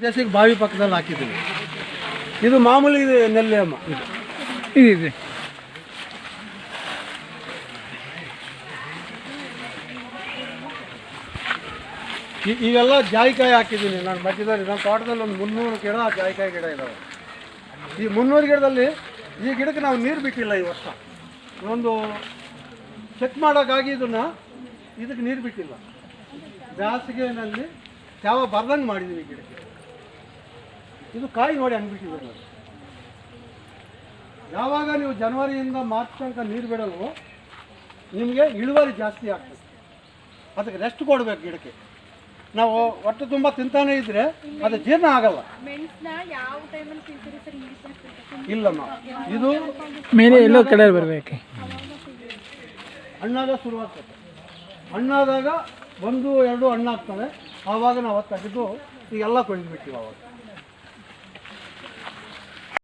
ದೇಶಕ್ಕೆ ಬಾವಿ ಪಕ್ಕದಲ್ಲಿ ಹಾಕಿದ್ದೀವಿ. ಇದು ಮಾಮೂಲಿ ಇದು ನೆಲ್ಲಿ ಅಮ್ಮ. ಇದೆ ಈಗೆಲ್ಲ ಜಾಯಿಕಾಯಿ ಹಾಕಿದ್ದೀನಿ ನಾನು ಮಧ್ಯದಲ್ಲಿ. ನನ್ನ ತೋಟದಲ್ಲಿ ಒಂದು 300 ಗಿಡ ಜಾಯಿಕಾಯಿ ಗಿಡ ಇದ್ದಾವೆ. ಈ 300 ಗಿಡದಲ್ಲಿ ಈ ಗಿಡಕ್ಕೆ ನಾವು ನೀರು ಬಿಟ್ಟಿಲ್ಲ ಈ ವರ್ಷ. ಒಂದು ಚೆಕ್ ಮಾಡೋಕ್ಕಾಗಿ ಇದಕ್ಕೆ ನೀರು ಬಿಟ್ಟಿಲ್ಲ. ಬೇಸಿಗೆಯಲ್ಲಿ ಯಾವ ಬರ್ದಂಗೆ ಮಾಡಿದ್ದೀವಿ ಗಿಡಕ್ಕೆ. ಇದು ಕಾಯಿ ನೋಡಿ ಹಂಗ್ಬಿಟ್ಟಿದೆ ನೋಡಿ. ಯಾವಾಗ ನೀವು ಜನವರಿಯಿಂದ ಮಾರ್ಚ್ ತನಕ ನೀರು ಬಿಡಲ್ವೋ ನಿಮಗೆ ಇಳುವರಿ ಜಾಸ್ತಿ ಆಗ್ತದೆ. ಅದಕ್ಕೆ ರೆಸ್ಟ್ ಕೊಡಬೇಕು ಗಿಡಕ್ಕೆ. ನಾವು ಹೊಟ್ಟೆ ತುಂಬ ತಿಂತಾನೆ ಇದ್ದರೆ ಅದು ಜೀರ್ಣ ಆಗಲ್ಲ. ಇಲ್ಲಮ್ಮ, ಇದು ಮೇಲೆ ಎಲ್ಲೋ ಕಡೆ ಬರಬೇಕು. ಹಣ್ಣಾಗ ಶುರುವಾಗ್ತದೆ. ಹಣ್ಣಾದಾಗ 1-2 ಹಣ್ಣಾಗ್ತವೆ. ಆವಾಗ ನಾವು ತೆಗೆದು ಈಗೆಲ್ಲ ಕೊಯ್ದುಬಿಡ್ತೀವಿ. ಆವಾಗ